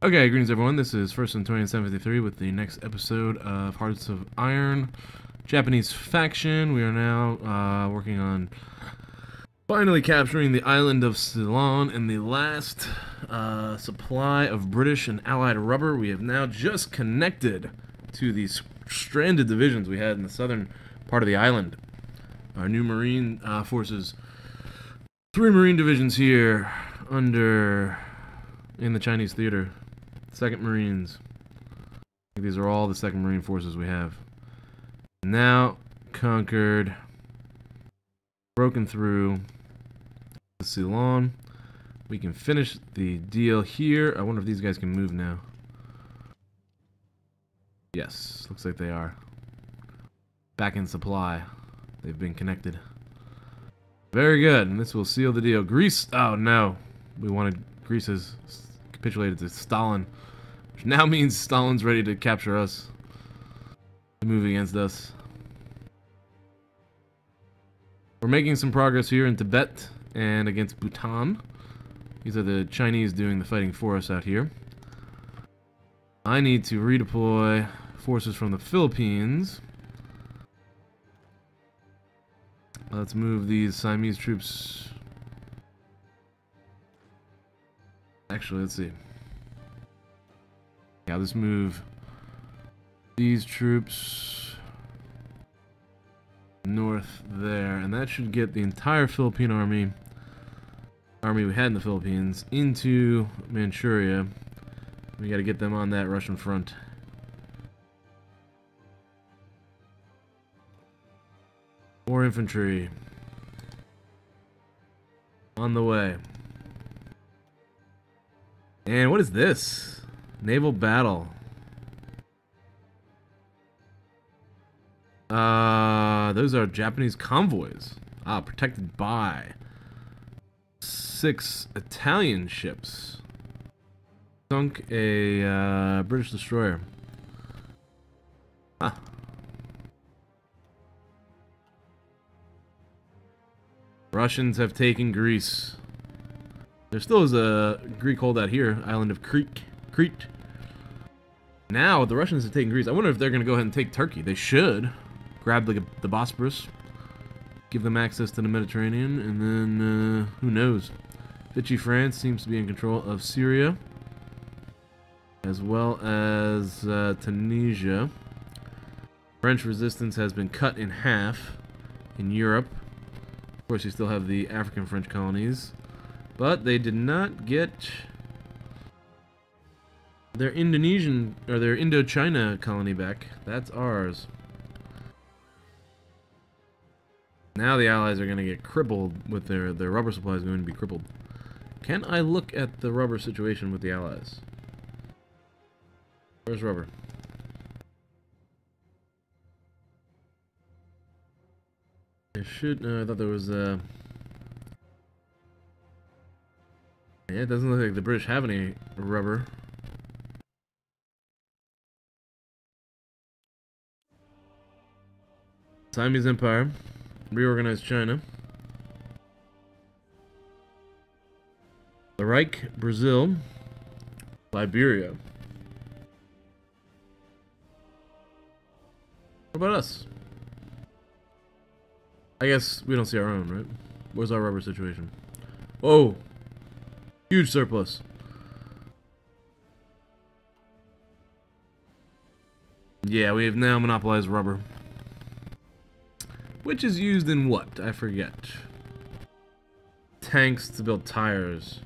Okay, greetings everyone. This is First and 2073 with the next episode of Hearts of Iron, Japanese faction. We are now working on finally capturing the island of Ceylon and the last supply of British and Allied rubber. We have now just connected to these stranded divisions we had in the southern part of the island. Our new Marine forces, 3 Marine divisions here in the Chinese theater. 2nd Marines. I think these are all the 2nd Marine forces we have. Now conquered, broken through the Ceylon. We can finish the deal here. I wonder if these guys can move now. Yes, looks like they are. Back in supply. They've been connected. Very good, and this will seal the deal. Greece, oh no. Greece has capitulated to Stalin. Which now means Stalin's ready to capture us. To move against us. We're making some progress here in Tibet and against Bhutan. These are the Chinese doing the fighting for us out here. I need to redeploy forces from the Philippines. Let's move these Siamese troops. Actually, let's see. Yeah, let's move these troops north there, and that should get the entire Philippine army we had in the Philippines into Manchuria. We got to get them on that Russian front. More infantry on the way. And what is this? Naval battle. Those are Japanese convoys. Protected by 6 Italian ships. Sunk a British destroyer. Russians have taken Greece. There still is a Greek holdout here, island of Crete. Now the Russians have taken Greece. I wonder if they're going to go ahead and take Turkey. They should. Grab the Bosporus. Give them access to the Mediterranean. And then, who knows? Vichy France seems to be in control of Syria. As well as Tunisia. French resistance has been cut in half in Europe. Of course, you still have the African French colonies. But they did not get their Indonesian, or their Indochina colony back. That's ours. Now the Allies are going to get crippled with their rubber supply is going to be crippled. Can I look at the rubber situation with the Allies? Where's rubber? I should, I thought there was, yeah, it doesn't look like the British have any rubber. Siamese Empire, reorganized China. The Reich, Brazil, Liberia. What about us? I guess we don't see our own, right? Where's our rubber situation? Whoa! Huge surplus. Yeah, we have now monopolized rubber. Which is used in what? I forget. Tanks to build tires.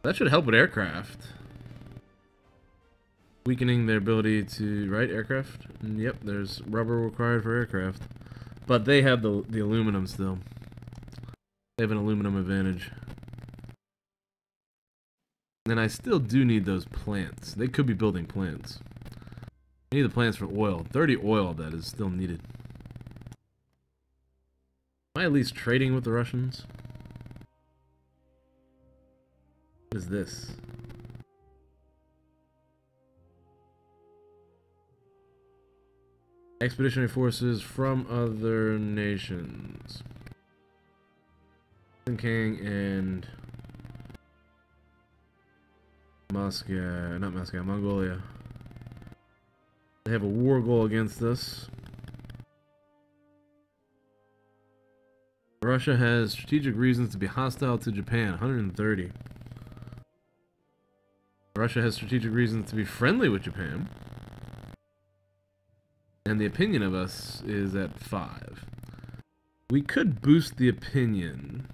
That should help with aircraft. Weakening their ability to... Right, aircraft? Yep, there's rubber required for aircraft. But they have the aluminum still. They have an aluminum advantage. And I still do need those plants. They could be building plants. I need the plants for oil. 30 oil, that is still needed. Am I at least trading with the Russians? What is this? Expeditionary forces from other nations. King and Moscow, not Moscow, Mongolia. They have a war goal against us. Russia has strategic reasons to be hostile to Japan, 130. Russia has strategic reasons to be friendly with Japan. And the opinion of us is at 5. We could boost the opinion.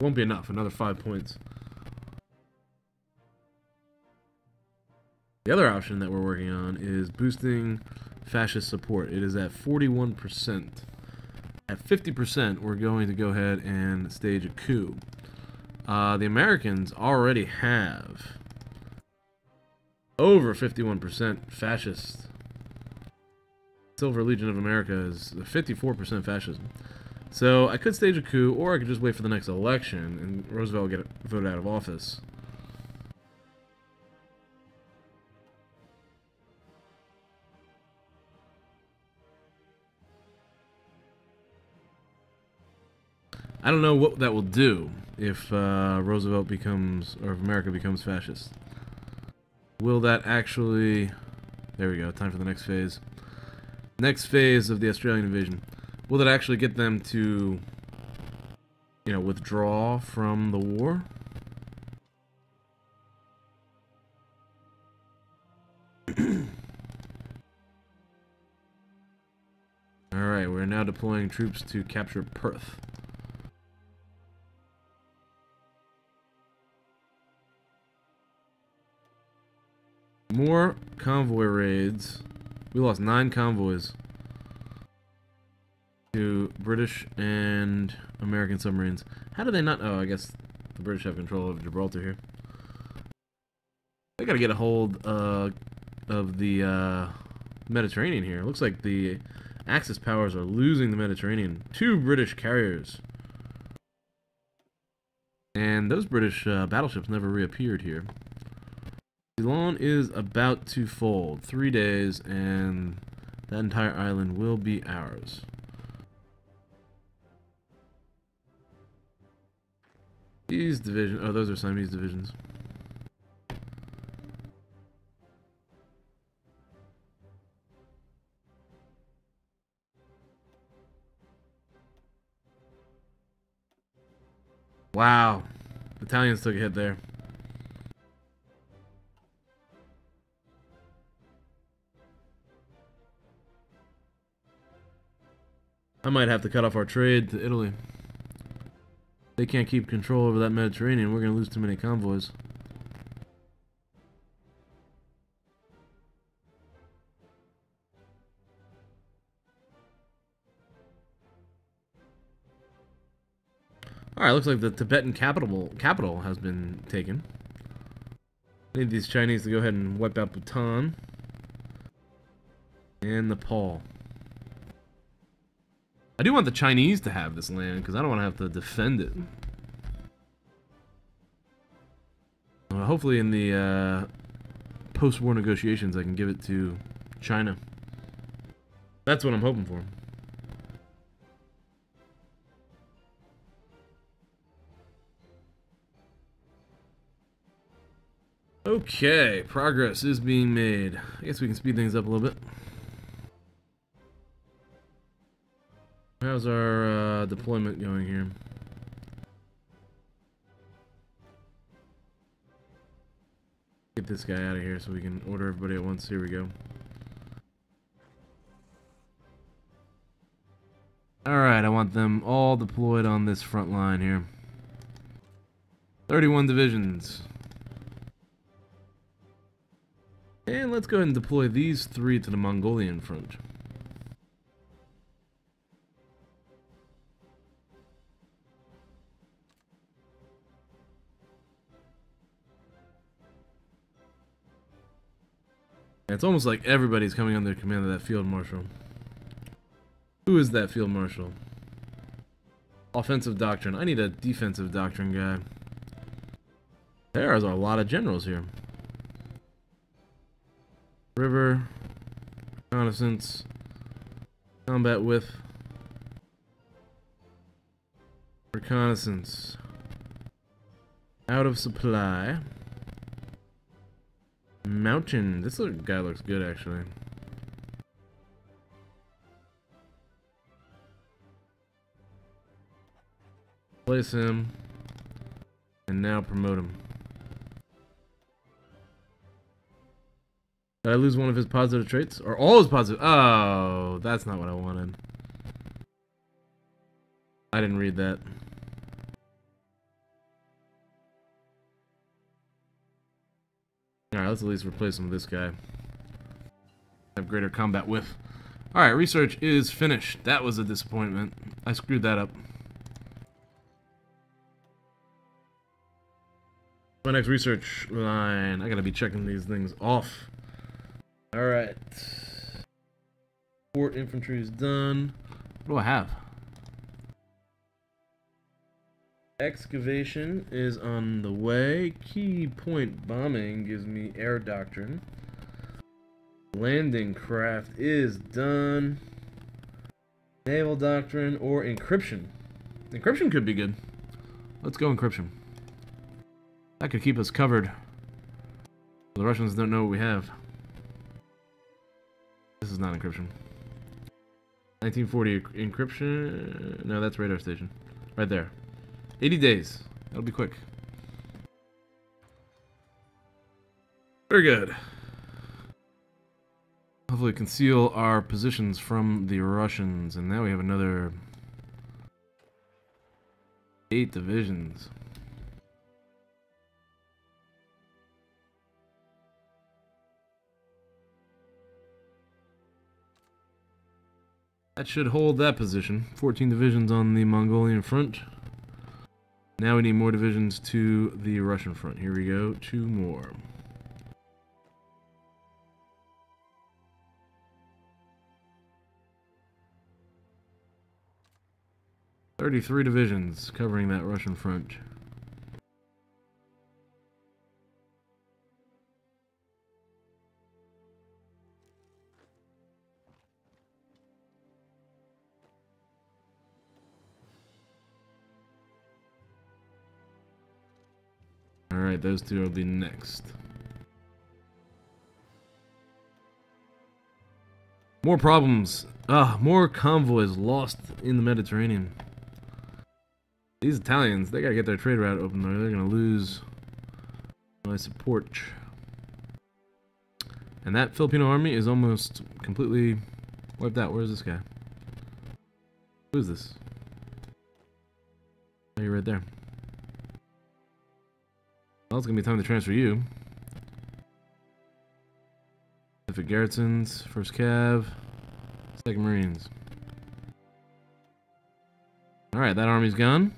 Won't be enough, another 5 points. The other option that we're working on is boosting fascist support. It is at 41%. At 50%, we're going to go ahead and stage a coup. The Americans already have over 51% fascist. Silver Legion of America is 54% fascism. So I could stage a coup, or I could just wait for the next election and Roosevelt get voted out of office. I don't know what that will do if Roosevelt becomes, or if America becomes fascist. Will that actually... There we go, time for the next phase. Next phase of the Australian invasion. Will that actually get them to, you know, withdraw from the war? Alright, we're now deploying troops to capture Perth. More convoy raids. We lost 9 convoys to British and American submarines. How do they not... Oh, I guess the British have control of Gibraltar here. They gotta get a hold of the Mediterranean here. It looks like the Axis powers are losing the Mediterranean. 2 British carriers. And those British battleships never reappeared here. Ceylon is about to fold. 3 days, and that entire island will be ours. These divisions... Oh, those are Siamese divisions. Wow. Italians took a hit there. I might have to cut off our trade to Italy. They can't keep control over that Mediterranean. We're going to lose too many convoys. Alright, looks like the Tibetan capital has been taken. I need these Chinese to go ahead and wipe out Bhutan. And Nepal. I do want the Chinese to have this land, because I don't want to have to defend it. Hopefully in the post-war negotiations I can give it to China. That's what I'm hoping for. Okay, progress is being made. I guess we can speed things up a little bit. How's our deployment going here? Get this guy out of here so we can order everybody at once. Here we go. Alright, I want them all deployed on this front line here. 31 divisions. And let's go ahead and deploy these 3 to the Mongolian front. It's almost like everybody's coming under command of that field marshal. Who is that field marshal? Offensive doctrine. I need a defensive doctrine guy. There are a lot of generals here. River, reconnaissance, combat with, reconnaissance, out of supply. Mountain. This guy looks good, actually. Place him. And now promote him. Did I lose one of his positive traits? Or all his positive? Oh, that's not what I wanted. I didn't read that. Alright, let's at least replace him with this guy. Have greater combat with. Alright, research is finished. That was a disappointment. I screwed that up. My next research line. I gotta be checking these things off. Alright. Fort infantry is done. What do I have? Excavation is on the way. Key point bombing gives me air doctrine. Landing craft is done. Naval doctrine or encryption. Encryption could be good. Let's go encryption. That could keep us covered. The Russians don't know what we have. This is not encryption. 1940 encryption. No, that's radar station. Right there. 80 days. That'll be quick. Very good. Hopefully conceal our positions from the Russians. And now we have another 8 divisions. That should hold that position. 14 divisions on the Mongolian front. Now we need more divisions to the Russian front. Here we go. 2 more. "33 divisions covering that Russian front. Alright, those two will be next. More problems. More convoys lost in the Mediterranean. These Italians, they gotta get their trade route open or they're gonna lose my support. And that Filipino army is almost completely wiped out. Where's this guy? Who's this? Oh, you're right there. Well, it's gonna be time to transfer you. Pacific Garrisons, 1st Cav, 2nd Marines. Alright, that army's gone.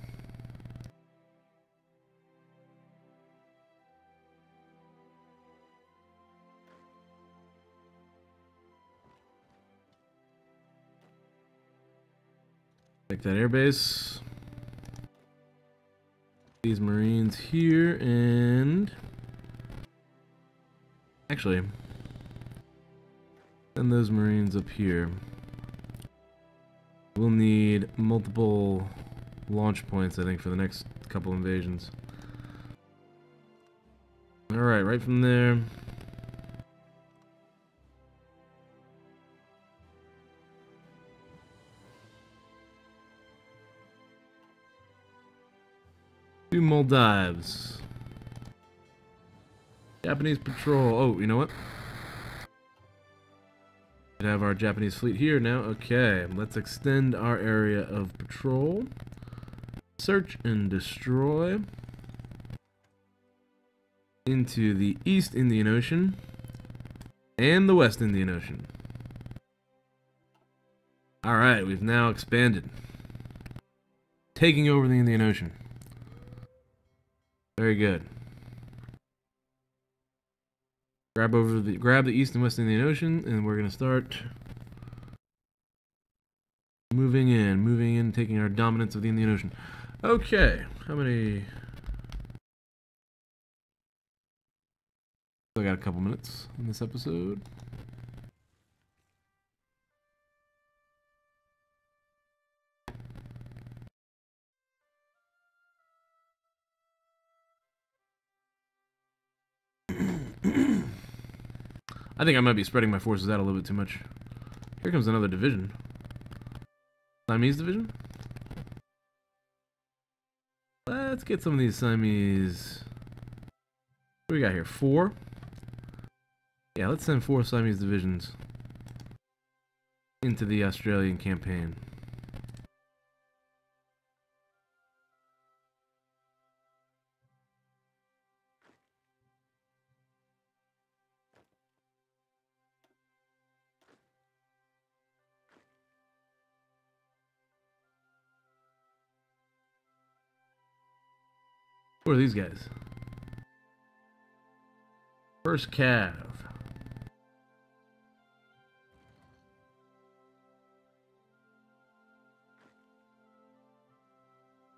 Take that airbase. These Marines here and actually send those Marines up here. We'll need multiple launch points, I think, for the next couple invasions. Alright, right from there. Two Maldives. Japanese patrol. Oh, you know what? We have our Japanese fleet here now. Okay, let's extend our area of patrol. Search and destroy. Into the East Indian Ocean. And the West Indian Ocean. Alright, we've now expanded. Taking over the Indian Ocean. Very good. Grab the East and West Indian Ocean, and we're gonna start moving in, taking our dominance of the Indian Ocean. Okay, how many? I got a couple minutes in this episode. I think I might be spreading my forces out a little bit too much. Here comes another division. Siamese division? Let's get some of these Siamese. What do we got here? 4? Yeah, let's send 4 Siamese divisions into the Australian campaign. Who are these guys? First Cav.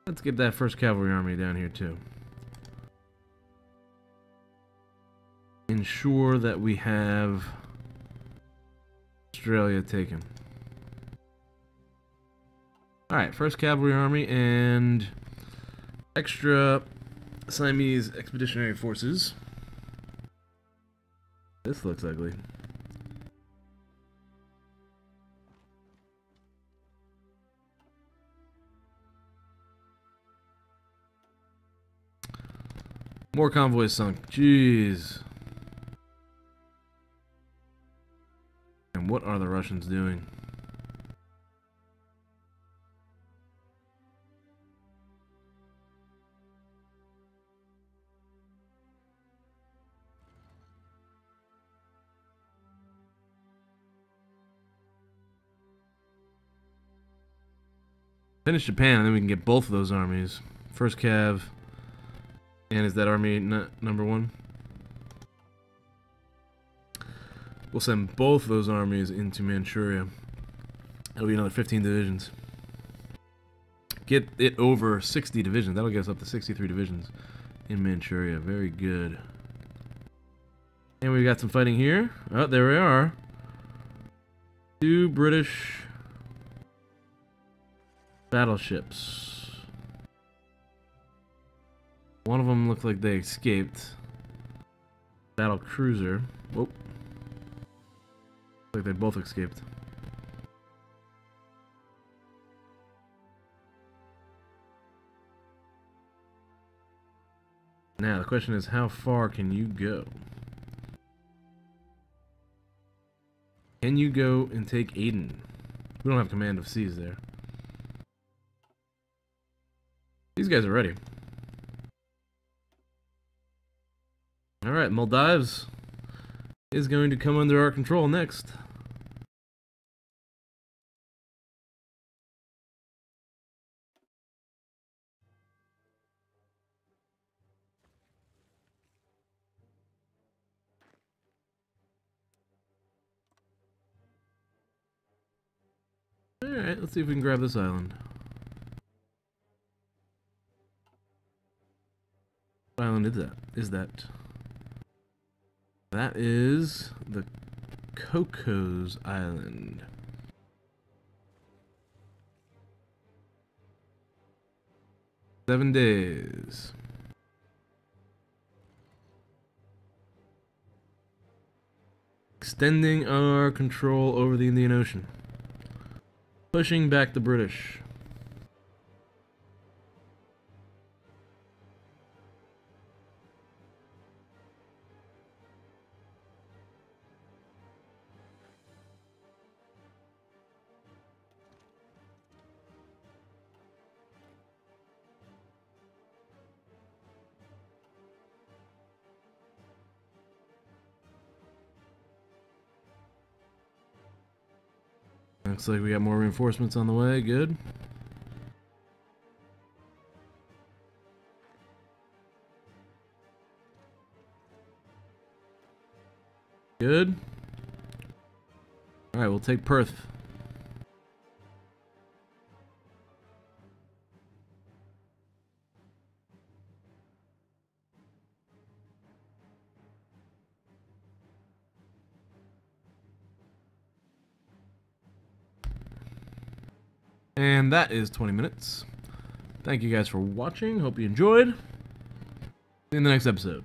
Let's get that first cavalry army down here too. Ensure that we have Australia taken. Alright, first cavalry army and extra Siamese expeditionary forces. This looks ugly. More convoys sunk. Jeez. And what are the Russians doing? Finish Japan, and then we can get both of those armies. First Cav. And is that army number 1? We'll send both those armies into Manchuria. That'll be another 15 divisions. Get it over 60 divisions. That'll get us up to 63 divisions in Manchuria. Very good. And we got some fighting here. Oh, there we are. 2 British battleships. One of them looked like they escaped. Battle cruiser. Whoop. Looks like they both escaped. Now the question is, how far can you go? Can you go and take Aden? We don't have command of seas there. These guys are ready. Alright, Maldives is going to come under our control next. Alright, let's see if we can grab this island. What island is that? That is the Cocos Island. Seven days. Extending our control over the Indian Ocean. Pushing back the British. Looks like we got more reinforcements on the way. Good. Good. Alright, we'll take Perth. And that is 20 minutes. Thank you guys for watching. Hope you enjoyed. See you in the next episode.